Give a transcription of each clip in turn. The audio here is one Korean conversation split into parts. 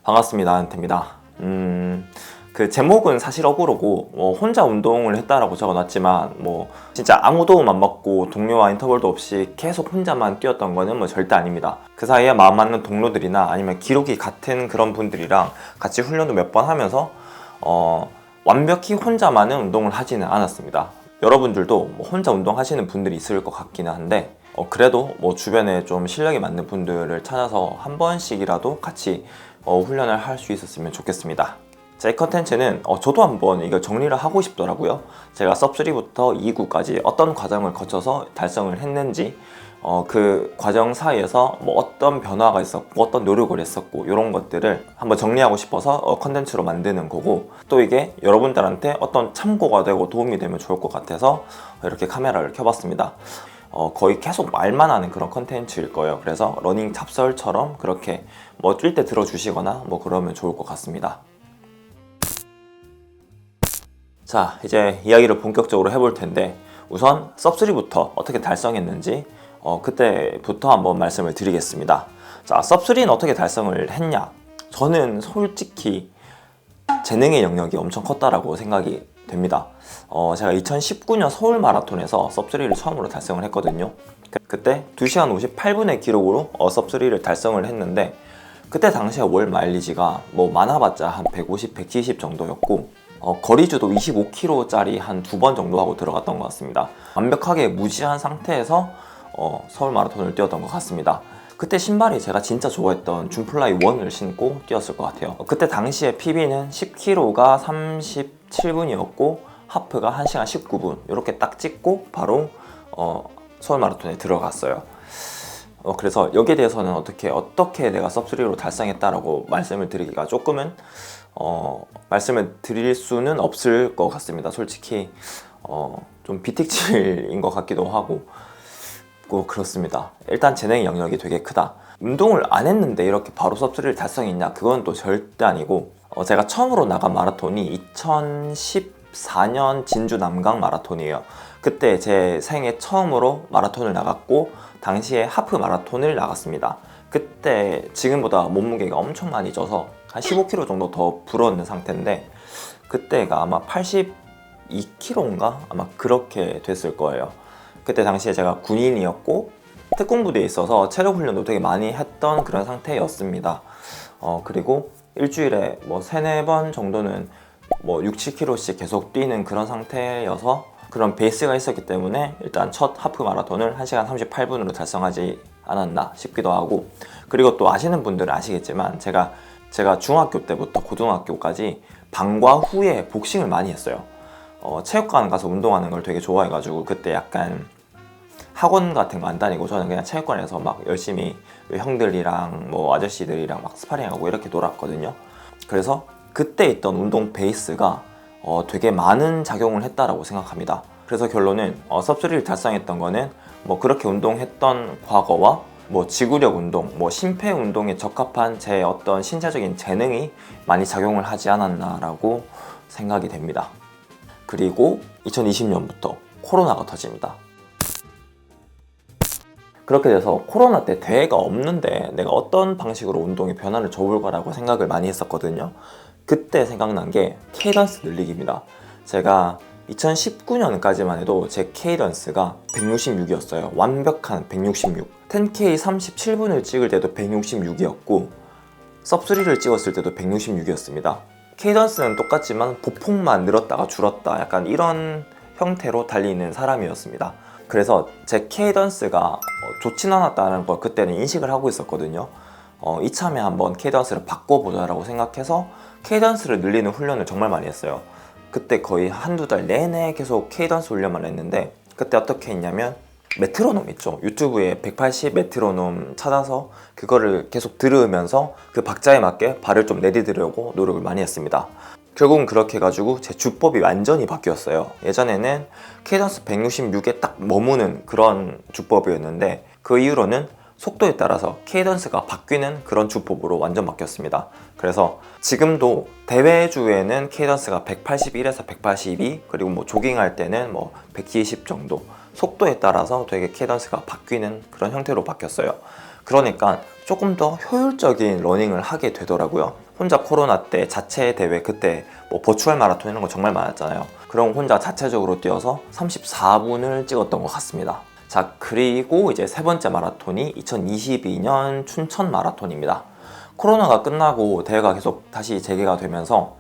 반갑습니다. 한태입니다. 그 제목은 사실 억울하고 혼자 운동을 했다라고 적어놨지만 진짜 아무 도움 안 받고 동료와 인터벌도 없이 계속 혼자만 뛰었던 거는 절대 아닙니다. 그 사이에 마음 맞는 동료들이나 아니면 기록이 같은 그런 분들이랑 같이 훈련도 몇 번 하면서 완벽히 혼자만은 운동을 하지는 않았습니다. 여러분들도 혼자 운동하시는 분들이 있을 것 같기는 한데 그래도 주변에 좀 실력이 맞는 분들을 찾아서 한 번씩이라도 같이 훈련을 할 수 있었으면 좋겠습니다. 자, 이 컨텐츠는 저도 한번 이걸 정리를 하고 싶더라고요. 제가 섭3부터 2구까지 어떤 과정을 거쳐서 달성을 했는지 그 과정 사이에서 어떤 변화가 있었고 어떤 노력을 했었고 이런 것들을 한번 정리하고 싶어서 컨텐츠로 만드는 거고, 또 이게 여러분들한테 어떤 참고가 되고 도움이 되면 좋을 것 같아서 이렇게 카메라를 켜봤습니다. 거의 계속 말만 하는 그런 컨텐츠일 거예요. 그래서 러닝 찹설처럼 그렇게 뛸 때 들어주시거나 그러면 좋을 것 같습니다. 자, 이제 이야기를 본격적으로 해볼 텐데, 우선 섭3부터 어떻게 달성했는지 그때부터 한번 말씀을 드리겠습니다. 자, 섭3는 어떻게 달성을 했냐? 저는 솔직히 재능의 영역이 엄청 컸다라고 생각이 됩니다. 제가 2019년 서울 마라톤에서 섭3를 처음으로 달성을 했거든요. 그때 2시간 58분의 기록으로 섭3를 달성을 했는데, 그때 당시에 월 마일리지가 많아봤자 한 150, 170 정도였고, 거리주도 25km짜리 한 2번 정도 하고 들어갔던 것 같습니다. 완벽하게 무지한 상태에서 서울 마라톤을 뛰었던 것 같습니다. 그때 신발이 제가 진짜 좋아했던 준플라이 1을 신고 뛰었을 것 같아요. 그때 당시에 PB는 10km가 37분이었고 하프가 1시간 19분 이렇게 딱 찍고 바로 서울 마라톤에 들어갔어요. 그래서 여기에 대해서는 어떻게 내가 섭3로 달성했다라고 말씀을 드리기가 조금은 말씀을 드릴 수는 없을 것 같습니다. 솔직히 좀 비틱질인 것 같기도 하고 그렇습니다. 일단 재능 영역이 되게 크다. 운동을 안 했는데 이렇게 바로 섭3를 달성했냐? 그건 또 절대 아니고, 제가 처음으로 나간 마라톤이 2014년 진주 남강 마라톤이에요. 그때 제 생애 처음으로 마라톤을 나갔고 당시에 하프 마라톤을 나갔습니다. 그때 지금보다 몸무게가 엄청 많이 쪄서 한 15kg 정도 더 불었는 상태인데, 그때가 아마 82kg인가? 아마 그렇게 됐을 거예요. 그때 당시에 제가 군인이었고 특공부대에 있어서 체력 훈련도 되게 많이 했던 그런 상태였습니다. 그리고 일주일에 3-4번 정도는 6, 7km씩 계속 뛰는 그런 상태여서 그런 베이스가 있었기 때문에 일단 첫 하프 마라톤을 1시간 38분으로 달성하지 않았나 싶기도 하고, 그리고 또 아시는 분들은 아시겠지만 제가 중학교 때부터 고등학교까지 방과 후에 복싱을 많이 했어요. 체육관 가서 운동하는 걸 되게 좋아해가지고 그때 약간 학원 같은 거 안 다니고 저는 그냥 체육관에서 막 열심히 형들이랑 아저씨들이랑 막 스파링하고 이렇게 놀았거든요. 그래서 그때 있던 운동 베이스가 되게 많은 작용을 했다라고 생각합니다. 그래서 결론은 섭3를 달성했던 거는 그렇게 운동했던 과거와 지구력 운동, 심폐 운동에 적합한 제 어떤 신체적인 재능이 많이 작용을 하지 않았나라고 생각이 됩니다. 그리고 2020년부터 코로나가 터집니다. 그렇게 돼서 코로나 때 대회가 없는데 내가 어떤 방식으로 운동에 변화를 줘볼 거라고 생각을 많이 했었거든요. 그때 생각난 게 케이던스 늘리기입니다. 제가 2019년까지만 해도 제 케이던스가 166이었어요. 완벽한 166. 10K 37분을 찍을 때도 166이었고 섭3를 찍었을 때도 166이었습니다. 케이던스는 똑같지만 보폭만 늘었다가 줄었다, 약간 이런 형태로 달리는 사람이었습니다. 그래서 제 케이던스가 좋진 않았다는 걸 그때는 인식을 하고 있었거든요. 이참에 한번 케이던스를 바꿔보자라고 생각해서 케이던스를 늘리는 훈련을 정말 많이 했어요. 그때 거의 한두 달 내내 계속 케이던스 훈련만 했는데, 그때 어떻게 했냐면 메트로놈 있죠. 유튜브에 180 메트로놈 찾아서 그거를 계속 들으면서 그 박자에 맞게 발을 좀 내디디려고 노력을 많이 했습니다. 결국은 그렇게 해가지고 제 주법이 완전히 바뀌었어요. 예전에는 케이던스 166에 딱 머무는 그런 주법이었는데 그 이후로는 속도에 따라서 케이던스가 바뀌는 그런 주법으로 완전 바뀌었습니다. 그래서 지금도 대회주에는 케이던스가 181에서 182, 그리고 조깅할 때는 120 정도, 속도에 따라서 되게 케이던스가 바뀌는 그런 형태로 바뀌었어요. 그러니까 조금 더 효율적인 러닝을 하게 되더라고요. 혼자 코로나 때 자체 대회 그때 뭐 버추얼 마라톤 이런 거 정말 많았잖아요. 그럼 혼자 자체적으로 뛰어서 34분을 찍었던 것 같습니다. 자, 그리고 이제 세 번째 마라톤이 2022년 춘천 마라톤입니다. 코로나가 끝나고 대회가 계속 다시 재개가 되면서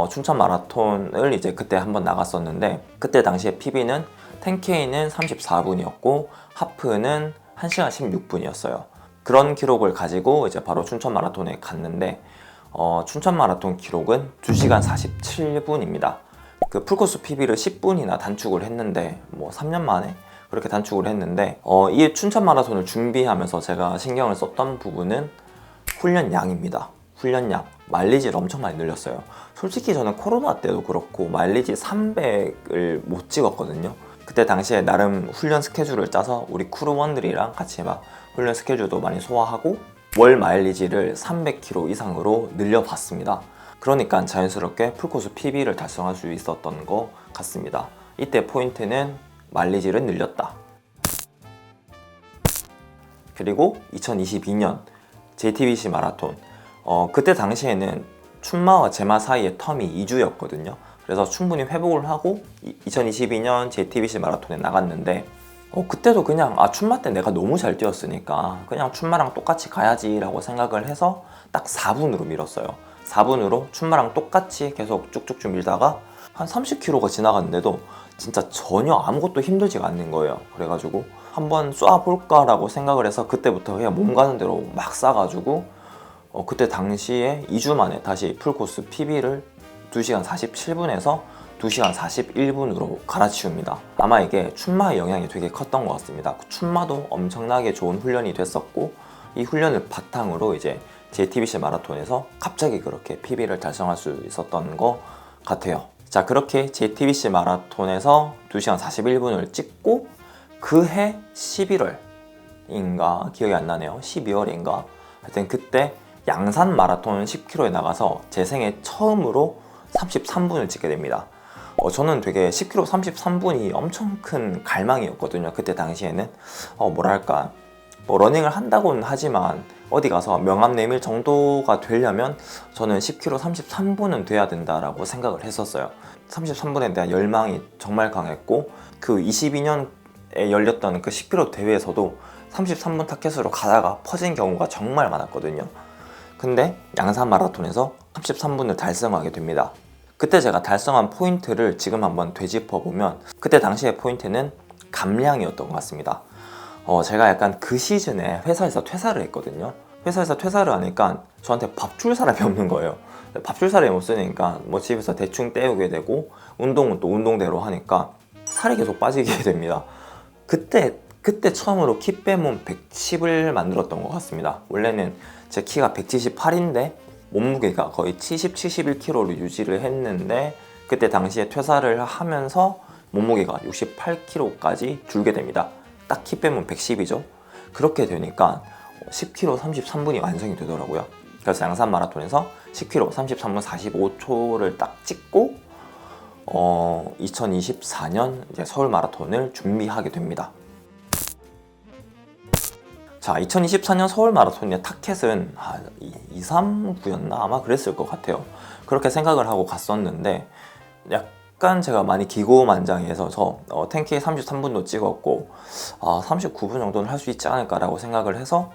춘천 마라톤을 이제 그때 한번 나갔었는데, 그때 당시에 PB는 10K는 34분이었고 하프는 1시간 16분이었어요. 그런 기록을 가지고 이제 바로 춘천 마라톤에 갔는데, 춘천 마라톤 기록은 2시간 47분입니다. 그 풀코스 PB를 10분이나 단축을 했는데, 뭐 3년 만에 그렇게 단축을 했는데, 이 춘천 마라톤을 준비하면서 제가 신경을 썼던 부분은 훈련량입니다. 훈련량, 마일리지를 엄청 많이 늘렸어요. 솔직히 저는 코로나 때도 그렇고 마일리지 300을 못 찍었거든요. 그때 당시에 나름 훈련 스케줄을 짜서 우리 크루원들이랑 같이 막 훈련 스케줄도 많이 소화하고 월 마일리지를 300km 이상으로 늘려봤습니다. 그러니까 자연스럽게 풀코스 PB를 달성할 수 있었던 것 같습니다. 이때 포인트는 마일리지를 늘렸다. 그리고 2022년 JTBC 마라톤, 그때 당시에는 춘마와 제마 사이의 텀이 2주였거든요. 그래서 충분히 회복을 하고 2022년 JTBC 마라톤에 나갔는데, 그때도 그냥 춘마 때 내가 너무 잘 뛰었으니까 그냥 춘마랑 똑같이 가야지 라고 생각을 해서 딱 4분으로 밀었어요. 4분으로 춘마랑 똑같이 계속 쭉쭉쭉 밀다가 한 30km가 지나갔는데도 진짜 전혀 아무것도 힘들지가 않는 거예요. 그래가지고 한번 쏴볼까 라고 생각을 해서 그때부터 그냥 몸 가는 대로 막 쏴가지고 그때 당시에 2주 만에 다시 풀코스 PB를 2시간 47분에서 2시간 41분으로 갈아치웁니다. 아마 이게 춘마의 영향이 되게 컸던 것 같습니다. 춘마도 엄청나게 좋은 훈련이 됐었고, 이 훈련을 바탕으로 이제 JTBC 마라톤에서 갑자기 그렇게 PB를 달성할 수 있었던 것 같아요. 자, 그렇게 JTBC 마라톤에서 2시간 41분을 찍고 그해 11월인가 기억이 안 나네요. 12월인가 하여튼 그때 양산 마라톤 10km에 나가서 제 생애 처음으로 33분을 찍게 됩니다. 저는 되게 10km 33분이 엄청 큰 갈망이었거든요. 그때 당시에는 뭐랄까, 뭐 러닝을 한다고는 하지만 어디 가서 명함 내밀 정도가 되려면 저는 10km 33분은 돼야 된다라고 생각을 했었어요. 33분에 대한 열망이 정말 강했고, 그 22년에 열렸던 그 10km 대회에서도 33분 타켓으로 가다가 퍼진 경우가 정말 많았거든요. 근데 양산 마라톤에서 33분을 달성하게 됩니다. 그때 제가 달성한 포인트를 지금 한번 되짚어보면, 그때 당시의 포인트는 감량이었던 것 같습니다. 제가 약간 그 시즌에 회사에서 퇴사를 했거든요. 회사에서 퇴사를 하니까 저한테 밥 줄 사람이 없는 거예요. 밥 줄 사람이 없으니까 뭐 집에서 대충 때우게 되고, 운동은 또 운동대로 하니까 살이 계속 빠지게 됩니다. 그때 처음으로 키 빼면 110을 만들었던 것 같습니다. 원래는 제 키가 178인데 몸무게가 거의 70, 71kg를 유지를 했는데, 그때 당시에 퇴사를 하면서 몸무게가 68kg까지 줄게 됩니다. 딱 키 빼면 110이죠. 그렇게 되니까 10km 33분이 완성이 되더라고요. 그래서 양산 마라톤에서 10km 33분 45초를 딱 찍고 2024년 이제 서울 마라톤을 준비하게 됩니다. 자, 2024년 서울 마라톤의 타켓은 2, 3구였나? 아마 그랬을 것 같아요. 그렇게 생각을 하고 갔었는데, 약간 제가 많이 기고만장해서 10K 33분도 찍었고 39분 정도는 할 수 있지 않을까라고 생각을 해서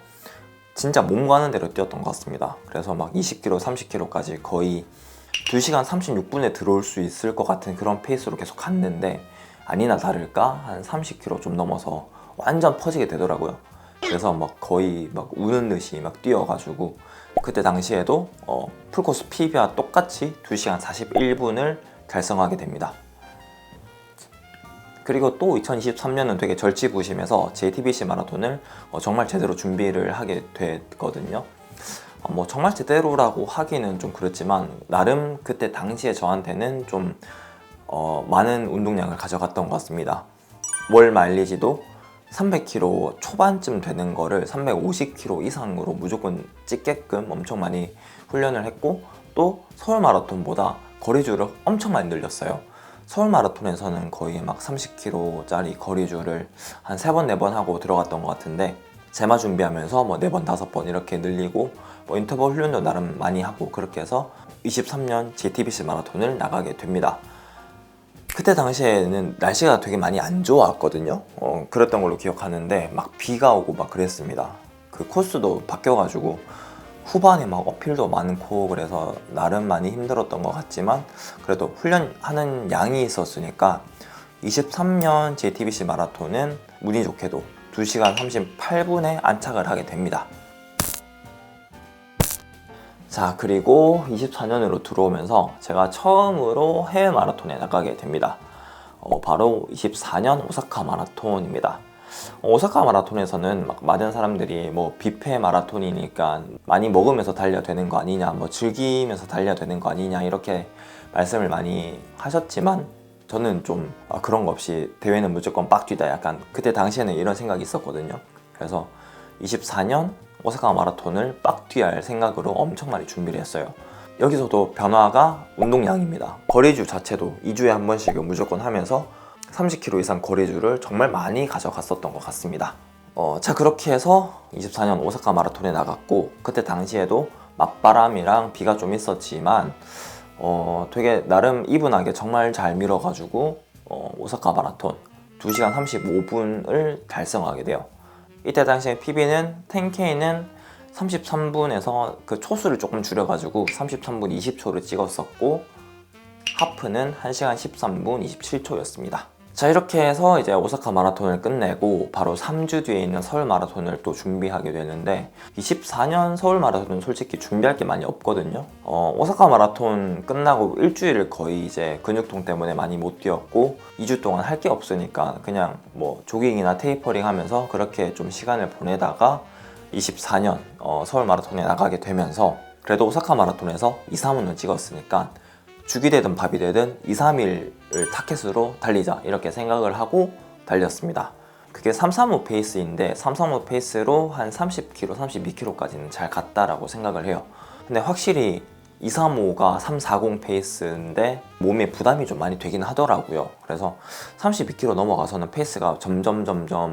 진짜 몸 가는 대로 뛰었던 것 같습니다. 그래서 막 20km, 30km까지 거의 2시간 36분에 들어올 수 있을 것 같은 그런 페이스로 계속 갔는데, 아니나 다를까 한 30km 좀 넘어서 완전 퍼지게 되더라고요. 그래서 막 거의 막 우는 듯이 막 뛰어가지고 그때 당시에도 풀코스 PB와 똑같이 2시간 41분을 달성하게 됩니다. 그리고 또 2023년은 되게 절치부심해서 JTBC 마라톤을 정말 제대로 준비를 하게 됐거든요. 뭐 정말 제대로라고 하기는 좀 그렇지만 나름 그때 당시에 저한테는 좀 많은 운동량을 가져갔던 것 같습니다. 월 마일리지도 300km 초반쯤 되는 거를 350km 이상으로 무조건 찍게끔 엄청 많이 훈련을 했고, 또 서울 마라톤보다 거리줄을 엄청 많이 늘렸어요. 서울 마라톤에서는 거의 막 30km짜리 거리줄을 한 3번, 4번 하고 들어갔던 것 같은데, 제마 준비하면서 뭐 4번, 5번 이렇게 늘리고 뭐 인터벌 훈련도 나름 많이 하고 그렇게 해서 23년 JTBC 마라톤을 나가게 됩니다. 그때 당시에는 날씨가 되게 많이 안 좋았거든요. 그랬던 걸로 기억하는데 막 비가 오고 막 그랬습니다. 그 코스도 바뀌어가지고 후반에 막 어필도 많고 그래서 나름 많이 힘들었던 것 같지만 그래도 훈련하는 양이 있었으니까 23년 JTBC 마라톤은 운이 좋게도 2시간 38분에 안착을 하게 됩니다. 자, 그리고 24년으로 들어오면서 제가 처음으로 해외 마라톤에 나가게 됩니다. 바로 24년 오사카 마라톤입니다. 오사카 마라톤에서는 막 많은 사람들이 뭐 뷔페 마라톤이니까 많이 먹으면서 달려야 되는 거 아니냐, 뭐 즐기면서 달려야 되는 거 아니냐 이렇게 말씀을 많이 하셨지만 저는 좀 그런 거 없이 대회는 무조건 빡 뛰다 약간 그때 당시에는 이런 생각이 있었거든요. 그래서 24년 오사카 마라톤을 빡 뛰어야 할 생각으로 엄청 많이 준비를 했어요. 여기서도 변화가 운동량입니다. 거리주 자체도 2주에 한 번씩은 무조건 하면서 30km 이상 거리주를 정말 많이 가져갔었던 것 같습니다. 자, 그렇게 해서 24년 오사카 마라톤에 나갔고 그때 당시에도 맞바람이랑 비가 좀 있었지만 되게 나름 이분하게 정말 잘 밀어가지고 오사카 마라톤 2시간 35분을 달성하게 돼요. 이때 당시에 PB는 10K는 33분에서 그 초수를 조금 줄여가지고 33분 20초를 찍었었고 하프는 1시간 13분 27초였습니다. 자, 이렇게 해서 이제 오사카 마라톤을 끝내고 바로 3주 뒤에 있는 서울 마라톤을 또 준비하게 되는데 24년 서울 마라톤은 솔직히 준비할 게 많이 없거든요. 오사카 마라톤 끝나고 일주일을 거의 이제 근육통 때문에 많이 못 뛰었고 2주 동안 할 게 없으니까 그냥 뭐 조깅이나 테이퍼링 하면서 그렇게 좀 시간을 보내다가 24년 서울 마라톤에 나가게 되면서 그래도 오사카 마라톤에서 2, 3분을 찍었으니까 죽이 되든 밥이 되든 2, 3일을 타켓으로 달리자 이렇게 생각을 하고 달렸습니다. 그게 335 페이스인데 335 페이스로 한 30km, 32km까지는 잘 갔다라고 생각을 해요. 근데 확실히 235가 340 페이스인데 몸에 부담이 좀 많이 되긴 하더라고요. 그래서 32km 넘어가서는 페이스가 점점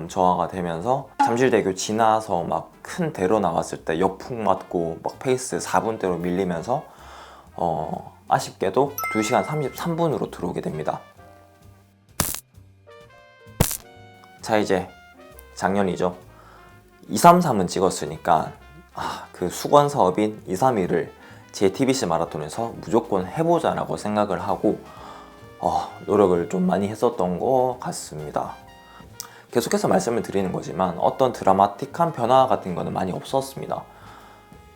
저하가 되면서 잠실대교 지나서 막 큰 대로 나왔을 때 역풍 맞고 막 페이스 4분대로 밀리면서 아쉽게도 2시간 33분으로 들어오게 됩니다. 자, 이제 작년이죠. 233은 찍었으니까 그 수건 사업인 231을 JTBC 마라톤에서 무조건 해보자라고 생각을 하고 노력을 좀 많이 했었던 것 같습니다. 계속해서 말씀을 드리는 거지만 어떤 드라마틱한 변화 같은 거는 많이 없었습니다.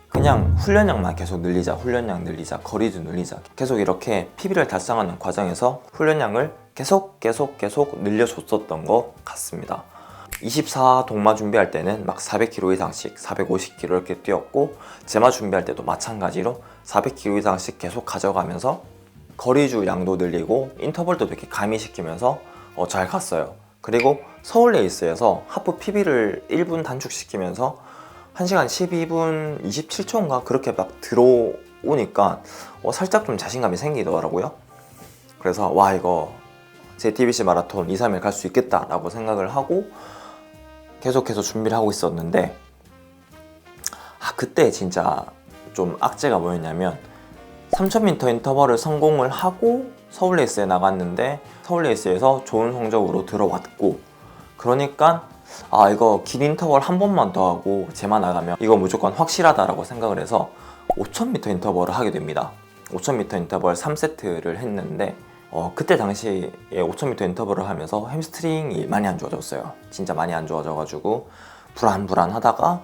그냥 훈련량만 계속 늘리자, 훈련량 늘리자, 거리도 늘리자 계속 이렇게 PB를 달성하는 과정에서 훈련량을 계속 늘려줬었던 것 같습니다. 24 동마 준비할 때는 막 400km 이상씩 450km 이렇게 뛰었고 제마 준비할 때도 마찬가지로 400km 이상씩 계속 가져가면서 거리주 양도 늘리고 인터벌도 되게 가미시키면서 잘 갔어요. 그리고 서울 레이스에서 하프 PB를 1분 단축시키면서 1시간 12분 27초인가 그렇게 막 들어오니까 살짝 좀 자신감이 생기더라고요. 그래서 와, 이거 JTBC 마라톤 2, 3일 갈 수 있겠다 라고 생각을 하고 계속해서 준비를 하고 있었는데 그때 진짜 좀 악재가 뭐였냐면 3000m 인터벌을 성공을 하고 서울 레이스에 나갔는데 서울 레이스에서 좋은 성적으로 들어왔고 그러니까 이거 긴 인터벌 한 번만 더 하고 제마 나가면 이거 무조건 확실하다라고 생각을 해서 5000m 인터벌을 하게 됩니다. 5000m 인터벌 3세트를 했는데 그때 당시에 5000m 인터벌을 하면서 햄스트링이 많이 안 좋아졌어요. 진짜 많이 안 좋아져가지고 불안하다가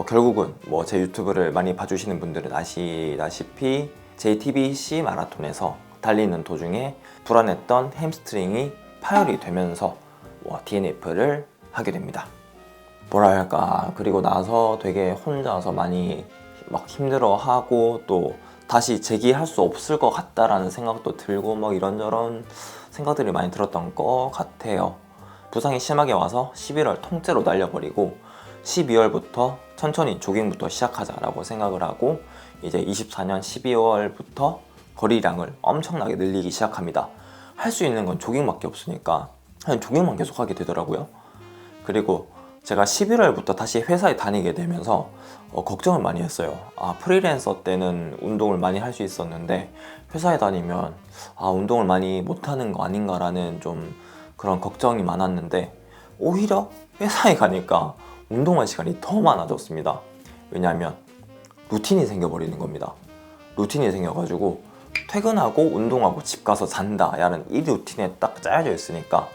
결국은 제 유튜브를 많이 봐주시는 분들은 아시다시피 JTBC 마라톤에서 달리는 도중에 불안했던 햄스트링이 파열이 되면서 DNF를 하게 됩니다. 뭐랄까, 그리고 나서 되게 혼자서 많이 막 힘들어하고 또 다시 재기할 수 없을 것 같다라는 생각도 들고 막 이런저런 생각들이 많이 들었던 것 같아요. 부상이 심하게 와서 11월 통째로 날려버리고 12월부터 천천히 조깅부터 시작하자라고 생각을 하고 이제 24년 12월부터 거리량을 엄청나게 늘리기 시작합니다. 할 수 있는 건 조깅밖에 없으니까 그냥 조깅만 계속 하게 되더라고요. 그리고 제가 11월부터 다시 회사에 다니게 되면서 걱정을 많이 했어요. 프리랜서 때는 운동을 많이 할 수 있었는데 회사에 다니면 운동을 많이 못하는 거 아닌가라는 좀 그런 걱정이 많았는데 오히려 회사에 가니까 운동할 시간이 더 많아졌습니다. 왜냐하면 루틴이 생겨버리는 겁니다. 루틴이 생겨가지고 퇴근하고 운동하고 집 가서 잔다 라는 이 루틴에 딱 짜여져 있으니까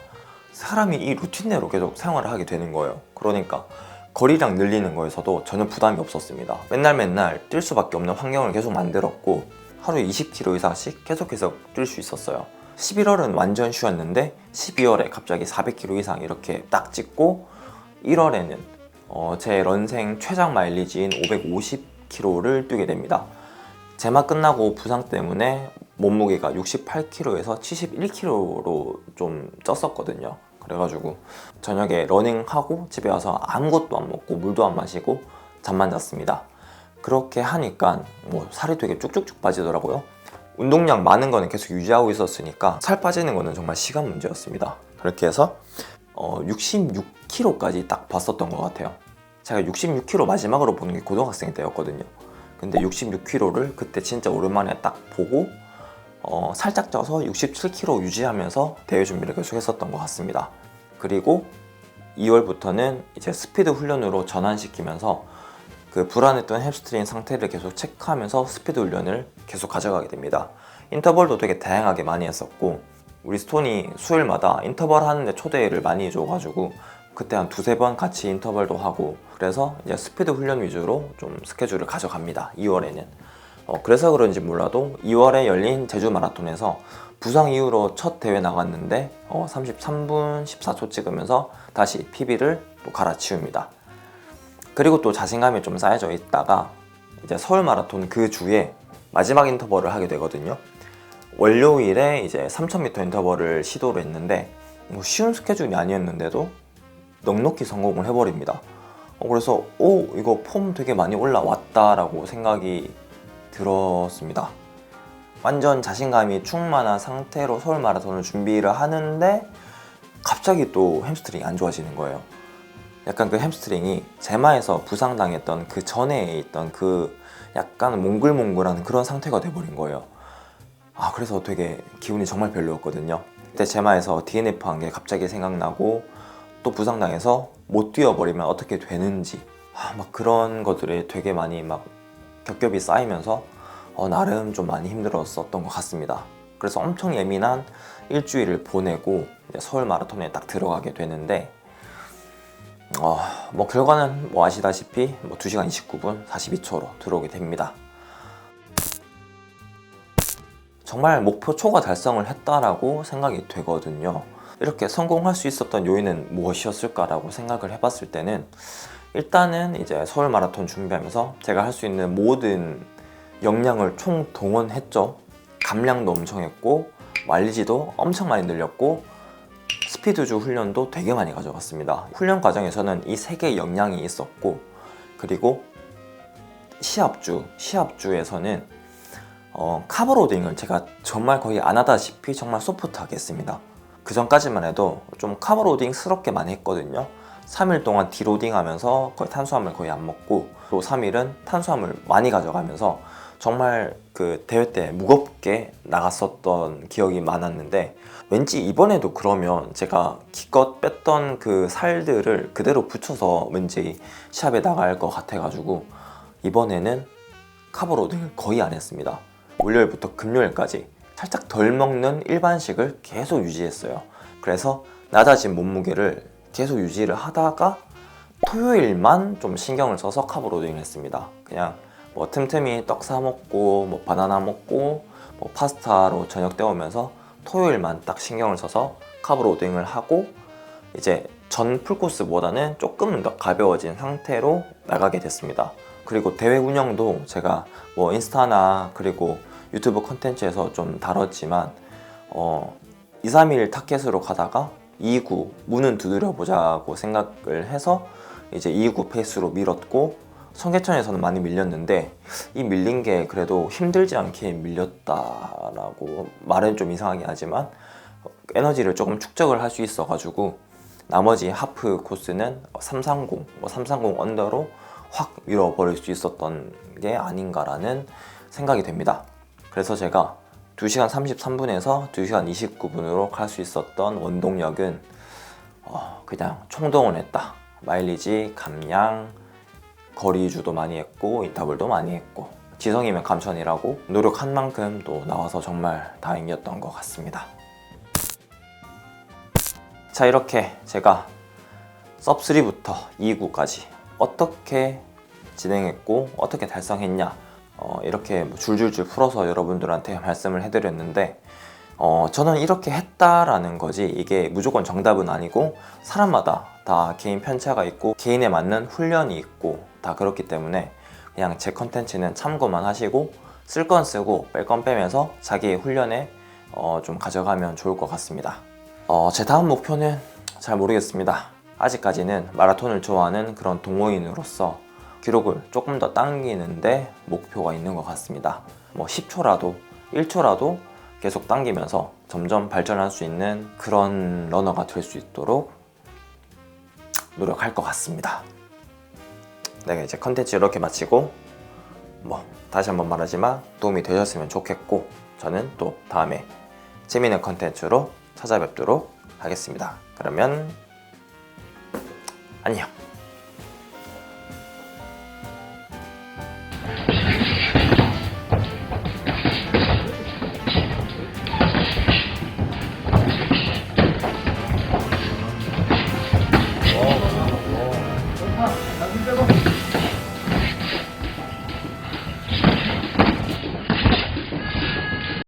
사람이 이 루틴대로 계속 생활을 하게 되는 거예요. 그러니까 거리량 늘리는 거에서도 전혀 부담이 없었습니다. 맨날 뛸 수밖에 없는 환경을 계속 만들었고 하루에 20km 이상씩 계속해서 뛸 수 있었어요. 11월은 완전 쉬었는데 12월에 갑자기 400km 이상 이렇게 딱 찍고 1월에는 제 런생 최장 마일리지인 550km를 뛰게 됩니다. 제마 끝나고 부상 때문에 몸무게가 68kg에서 71kg로 좀 쪘었거든요. 그래가지고 저녁에 러닝하고 집에 와서 아무것도 안 먹고 물도 안 마시고 잠만 잤습니다. 그렇게 하니까 살이 되게 쭉쭉쭉 빠지더라고요. 운동량 많은 거는 계속 유지하고 있었으니까 살 빠지는 거는 정말 시간 문제였습니다. 그렇게 해서 66kg까지 딱 봤었던 것 같아요. 제가 66kg 마지막으로 보는 게 고등학생 때였거든요. 근데 66kg를 그때 진짜 오랜만에 딱 보고 살짝 쪄서 67kg 유지하면서 대회 준비를 계속 했었던 것 같습니다. 그리고 2월부터는 이제 스피드 훈련으로 전환시키면서 그 불안했던 햄스트링 상태를 계속 체크하면서 스피드 훈련을 계속 가져가게 됩니다. 인터벌도 되게 다양하게 많이 했었고 우리 스톤이 수요일마다 인터벌 하는데 초대를 많이 해줘가지고 그때 한 두세 번 같이 인터벌도 하고 그래서 이제 스피드 훈련 위주로 좀 스케줄을 가져갑니다. 2월에는 그래서 그런지 몰라도 2월에 열린 제주 마라톤에서 부상 이후로 첫 대회 나갔는데 33분 14초 찍으면서 다시 PB를 또 갈아치웁니다. 그리고 또 자신감이 좀 쌓여져 있다가 이제 서울 마라톤 그 주에 마지막 인터벌을 하게 되거든요. 월요일에 이제 3000m 인터벌을 시도를 했는데 쉬운 스케줄이 아니었는데도 넉넉히 성공을 해버립니다. 그래서 이거 폼 되게 많이 올라왔다라고 생각이 들었습니다. 완전 자신감이 충만한 상태로 서울 마라톤을 준비를 하는데 갑자기 또 햄스트링이 안 좋아지는 거예요. 약간 그 햄스트링이 제마에서 부상당했던 그 전에 있던 그 약간 몽글몽글한 그런 상태가 돼버린 거예요. 그래서 되게 기분이 정말 별로였거든요. 그때 제마에서 DNF 한 게 갑자기 생각나고 또 부상당해서 못 뛰어버리면 어떻게 되는지 막 그런 것들이 되게 많이 막 겹겹이 쌓이면서 나름 좀 많이 힘들었었던 것 같습니다. 그래서 엄청 예민한 일주일을 보내고 이제 서울 마라톤에 딱 들어가게 되는데 결과는 아시다시피 2시간 29분 42초로 들어오게 됩니다. 정말 목표 초과 달성을 했다라고 생각이 되거든요. 이렇게 성공할 수 있었던 요인은 무엇이었을까라고 생각을 해봤을 때는 일단은 이제 서울 마라톤 준비하면서 제가 할 수 있는 모든 역량을 총동원했죠. 감량도 엄청 했고 마일리지도 엄청 많이 늘렸고 스피드주 훈련도 되게 많이 가져갔습니다. 훈련 과정에서는 이 세 개의 역량이 있었고 그리고 시합주에서는 카브로딩을 제가 정말 거의 안 하다시피 정말 소프트하게 했습니다. 그 전까지만 해도 좀 카브로딩스럽게 많이 했거든요. 3일 동안 디로딩 하면서 거의 탄수화물 거의 안 먹고 또 3일은 탄수화물 많이 가져가면서 정말 그 대회 때 무겁게 나갔었던 기억이 많았는데 왠지 이번에도 그러면 제가 기껏 뺐던 그 살들을 그대로 붙여서 왠지 시합에 나갈 것 같아가지고 이번에는 카브로딩을 거의 안 했습니다. 월요일부터 금요일까지 살짝 덜 먹는 일반식을 계속 유지했어요. 그래서 낮아진 몸무게를 계속 유지를 하다가 토요일만 좀 신경을 써서 카브로딩을 했습니다. 그냥 틈틈이 떡 사 먹고 바나나 먹고 파스타로 저녁 때우면서 토요일만 딱 신경을 써서 카브로딩을 하고 이제 전 풀코스보다는 조금 더 가벼워진 상태로 나가게 됐습니다. 그리고 대회 운영도 제가 인스타나 그리고 유튜브 컨텐츠에서 좀 다뤘지만 2, 3일 타켓으로 가다가 2구 문은 두드려 보자고 생각을 해서 이제 2구 페이스로 밀었고 청계천에서는 많이 밀렸는데 이 밀린 게 그래도 힘들지 않게 밀렸다라고 말은 좀 이상하긴 하지만 에너지를 조금 축적을 할 수 있어 가지고 나머지 하프 코스는 330, 330 언더로 확 밀어버릴 수 있었던 게 아닌가라는 생각이 됩니다. 그래서 제가 2시간 33분에서 2시간 29분으로 갈 수 있었던 원동력은 그냥 총동원 했다. 마일리지, 감량, 거리주도 많이 했고 인터벌도 많이 했고 지성이면 감천이라고 노력한 만큼 또 나와서 정말 다행이었던 것 같습니다. 자, 이렇게 제가 섭3부터 2구까지 어떻게 진행했고 어떻게 달성했냐 이렇게 줄줄줄 풀어서 여러분들한테 말씀을 해드렸는데 저는 이렇게 했다라는 거지 이게 무조건 정답은 아니고 사람마다 다 개인 편차가 있고 개인에 맞는 훈련이 있고 다 그렇기 때문에 그냥 제 컨텐츠는 참고만 하시고 쓸 건 쓰고 뺄 건 빼면서 자기의 훈련에 좀 가져가면 좋을 것 같습니다. 제 다음 목표는 잘 모르겠습니다. 아직까지는 마라톤을 좋아하는 그런 동호인으로서 기록을 조금 더 당기는데 목표가 있는 것 같습니다. 뭐 10초라도 1초라도 계속 당기면서 점점 발전할 수 있는 그런 러너가 될 수 있도록 노력할 것 같습니다. 네, 이제 컨텐츠 이렇게 마치고 다시 한번 말하지만 도움이 되셨으면 좋겠고 저는 또 다음에 재미있는 컨텐츠로 찾아뵙도록 하겠습니다. 그러면 안녕.